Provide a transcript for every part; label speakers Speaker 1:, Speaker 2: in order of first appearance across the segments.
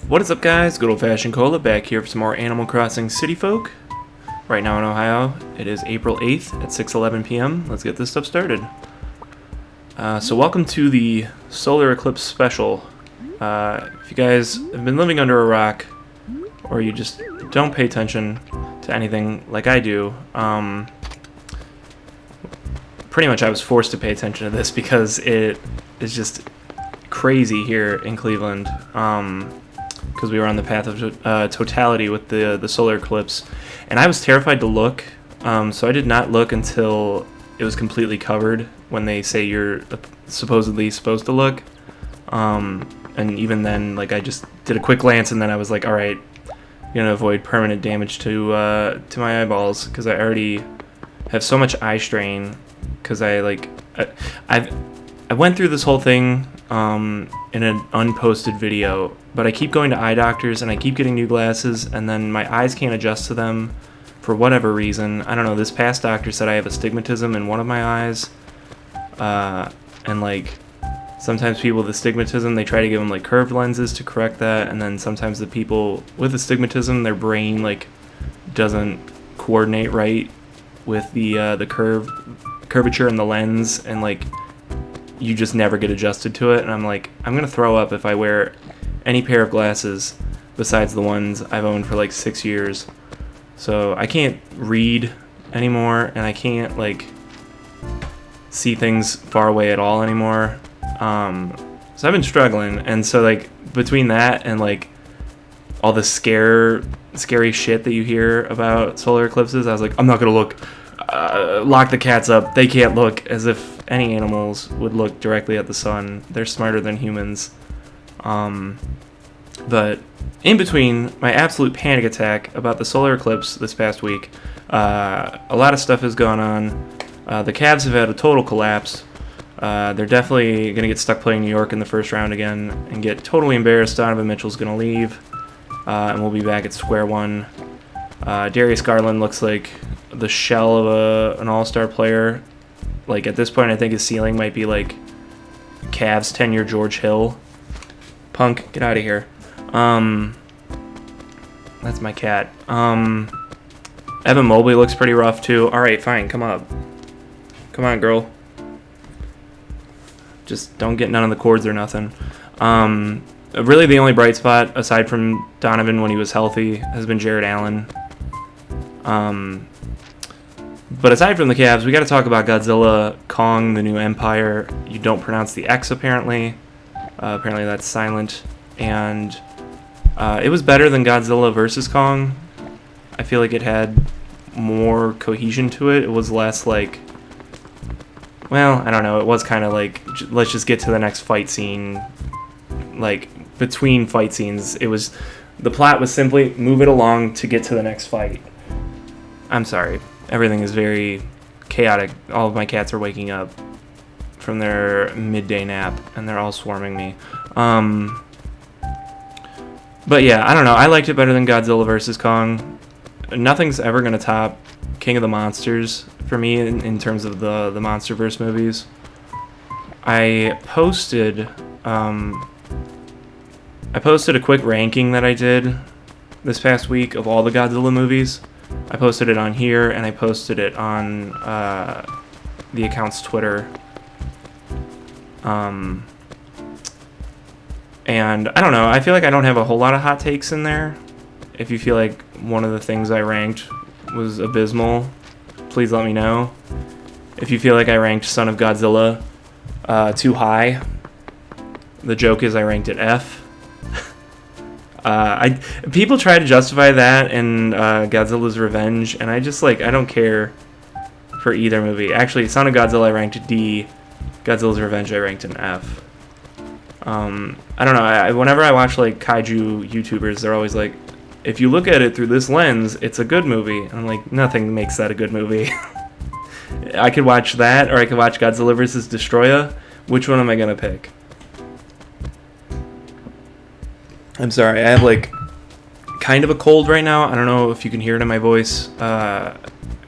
Speaker 1: What is up, guys? Good old-fashioned Cola back here for some more Animal Crossing City Folk. Right now in Ohio, it is April 8th at 6:11 p.m. Let's get this stuff started. So welcome to the Solar Eclipse special. If you guys have been living under a rock, or you just don't pay attention to anything like I do, pretty much I was forced to pay attention to this because it is just crazy here in Cleveland. Because we were on the path of totality with the solar eclipse, and I was terrified to look, so I did not look until it was completely covered when they say you're supposedly supposed to look, and even then, like, I just did a quick glance, and then I was like, alright, I'm gonna avoid permanent damage to my eyeballs, because I already have so much eye strain, because I went through this whole thing in an unposted video, but I keep going to eye doctors and I keep getting new glasses, and then my eyes can't adjust to them for whatever reason. I don't know, this past doctor said I have astigmatism in one of my eyes, and like sometimes people with astigmatism, they try to give them like curved lenses to correct that, and then sometimes the people with astigmatism, their brain like doesn't coordinate right with the curvature in the lens, and like you just never get adjusted to it. And I'm like, I'm gonna throw up if I wear any pair of glasses besides the ones I've owned for like 6 years. So I can't read anymore, and I can't like see things far away at all anymore. So I've been struggling, and so like between that and like all the scary shit that you hear about solar eclipses, I was like, I'm not gonna look. Lock the cats up. They can't look, as if any animals would look directly at the sun. They're smarter than humans. But in between my absolute panic attack about the solar eclipse this past week, a lot of stuff has gone on. The Cavs have had a total collapse. They're definitely going to get stuck playing New York in the first round again and get totally embarrassed. Donovan Mitchell's going to leave, and we'll be back at square one. Darius Garland looks like the shell of an all-star player. Like, at this point, I think his ceiling might be like Cavs 10-year George Hill. Punk, get out of here. That's my cat. Evan Mobley looks pretty rough too. Alright, fine, come up. Come on, girl. Just don't get none of the cords or nothing. Really the only bright spot, aside from Donovan when he was healthy, has been Jared Allen. But aside from the Cavs, we got to talk about Godzilla, Kong, the New Empire. You don't pronounce the X, apparently. Apparently that's silent. And it was better than Godzilla vs. Kong. I feel like it had more cohesion to it. It was less like... Well, I don't know. It was kind of like, let's just get to the next fight scene. Like, between fight scenes, it was... The plot was simply move it along to get to the next fight. I'm sorry. Everything is very chaotic. All of my cats are waking up from their midday nap, and they're all swarming me. But yeah, I don't know. I liked it better than Godzilla vs. Kong. Nothing's ever going to top King of the Monsters for me in terms of the MonsterVerse movies. I posted a quick ranking that I did this past week of all the Godzilla movies. I posted it on here, and I posted it on the account's Twitter. And I don't know, I feel like I don't have a whole lot of hot takes in there. If you feel like one of the things I ranked was abysmal, please let me know. If you feel like I ranked Son of Godzilla too high, the joke is I ranked it F. People try to justify that in Godzilla's Revenge, and I just I don't care for either movie. Actually, Son of Godzilla I ranked D, Godzilla's Revenge I ranked an F. I don't know, whenever I watch like kaiju YouTubers, they're always like, if you look at it through this lens, it's a good movie. And I'm like, nothing makes that a good movie. I could watch that, or I could watch Godzilla vs. Destroya. Which one am I gonna pick? I'm sorry, I have like kind of a cold right now. I don't know if you can hear it in my voice. I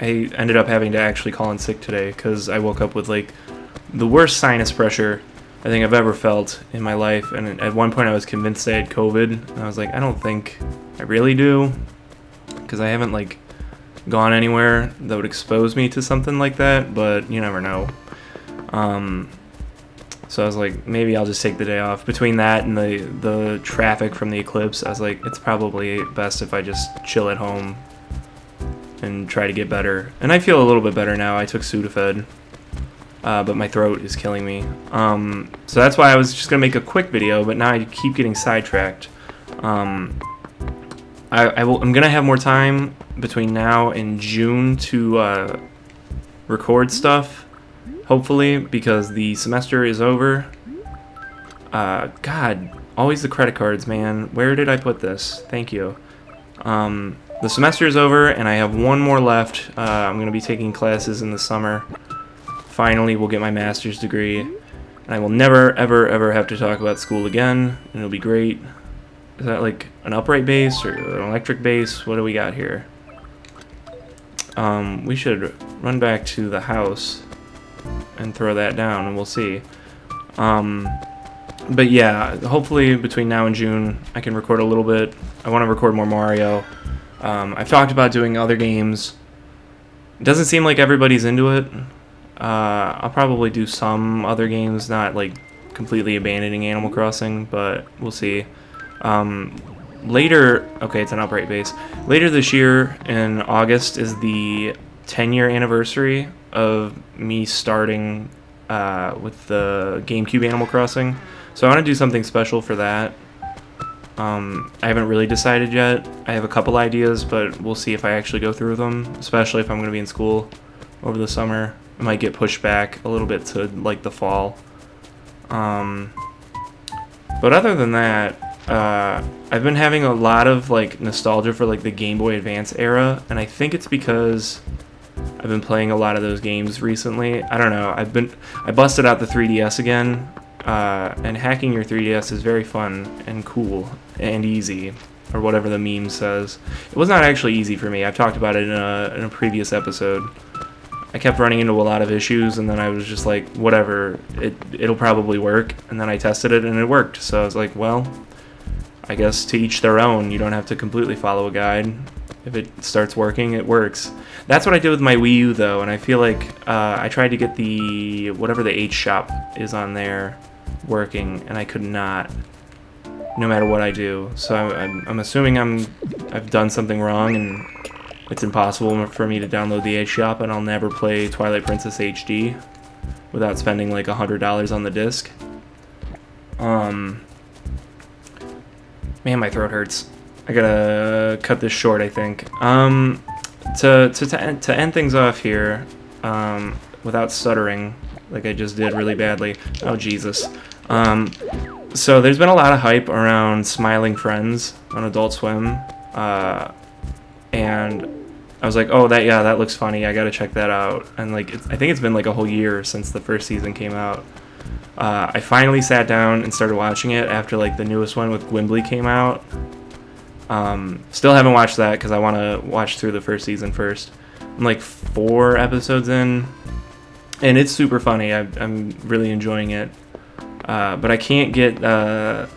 Speaker 1: ended up having to actually call in sick today because I woke up with like the worst sinus pressure I think I've ever felt in my life. And at one point I was convinced I had COVID. And I was like, I don't think I really do, because I haven't like gone anywhere that would expose me to something like that, but you never know. So I was like, maybe I'll just take the day off. Between that and the traffic from the Eclipse, I was like, it's probably best if I just chill at home and try to get better. And I feel a little bit better now. I took Sudafed, but my throat is killing me. So that's why I was just gonna make a quick video, but now I keep getting sidetracked. I'm gonna have more time between now and June to record stuff, hopefully, because the semester is over. God, always the credit cards, man. Where did I put this? Thank you. The semester is over, and I have one more left. I'm gonna be taking classes in the summer. Finally, we'll get my master's degree, and I will never, ever, ever have to talk about school again, and it'll be great. Is that like an upright bass or an electric bass? What do we got here? We should run back to the house and throw that down, and we'll see. But yeah, hopefully between now and June I can record a little bit. I want to record more Mario. I've talked about doing other games. It doesn't seem like everybody's into it. I'll probably do some other games, not like completely abandoning Animal Crossing, but we'll see. Later, okay, it's an upright bass. Later this year in August is the 10-year anniversary of me starting with the GameCube Animal Crossing. So I want to do something special for that. I haven't really decided yet. I have a couple ideas, but we'll see if I actually go through with them, especially if I'm going to be in school over the summer. It might get pushed back a little bit to like the fall. But other than that, I've been having a lot of like nostalgia for like the Game Boy Advance era, and I think it's because I've been playing a lot of those games recently. I don't know. I busted out the 3DS again, and hacking your 3DS is very fun and cool and easy, or whatever the meme says. It was not actually easy for me. I've talked about it in a previous episode. I kept running into a lot of issues, and then I was just like, whatever, it'll probably work. And then I tested it, and it worked. So I was like, well, I guess to each their own. You don't have to completely follow a guide. If it starts working, it works. That's what I did with my Wii U, though, and I feel like I tried to get the, whatever the H shop is on there, working, and I could not, no matter what I do. So I'm assuming I've done something wrong, and it's impossible for me to download the H shop, and I'll never play Twilight Princess HD without spending like $100 on the disc. Man, my throat hurts. I gotta cut this short, I think. To end things off here, without stuttering, like I just did really badly. Oh, Jesus. So there's been a lot of hype around Smiling Friends on Adult Swim, and I was like, oh, that looks funny. I gotta check that out. And like, I think it's been like a whole year since the first season came out. I finally sat down and started watching it after like the newest one with Gwimbly came out. Still haven't watched that because I want to watch through the first season first. I'm like 4 episodes in, and it's super funny. I'm really enjoying it. But I can't get the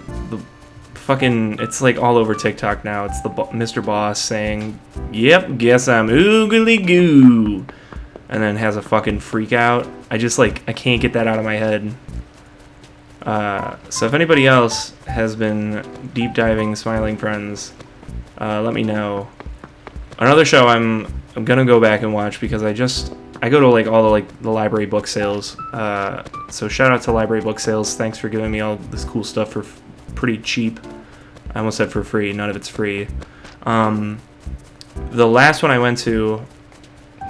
Speaker 1: fucking, it's like all over TikTok now. It's the Mr. Boss saying, "Yep, guess I'm oogly goo," and then has a fucking freak out. I can't get that out of my head. So if anybody else has been deep diving Smiling Friends, let me know. Another show I'm gonna go back and watch because I go to like all the library book sales. So shout out to library book sales. Thanks for giving me all this cool stuff for pretty cheap. I almost said for free. None of it's free. The last one I went to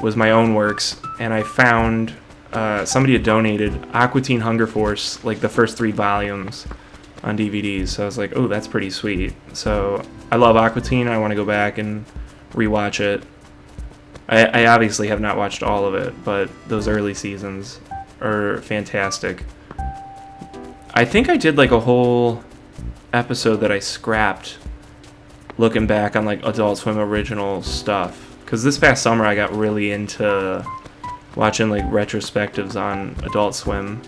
Speaker 1: was my own works, and I found somebody had donated Aqua Teen Hunger Force, like the first 3 volumes on DVDs. So I was like, oh, that's pretty sweet. So I love Aqua Teen. I want to go back and rewatch it. I obviously have not watched all of it, but those early seasons are fantastic. I think I did like a whole episode that I scrapped looking back on like Adult Swim original stuff, because this past summer I got really into watching like retrospectives on Adult Swim.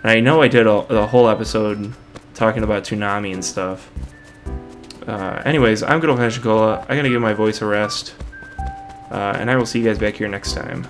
Speaker 1: And I know I did the whole episode talking about Toonami and stuff. Anyways, I'm Good Old Fashioned Cola. I gotta give my voice a rest. And I will see you guys back here next time.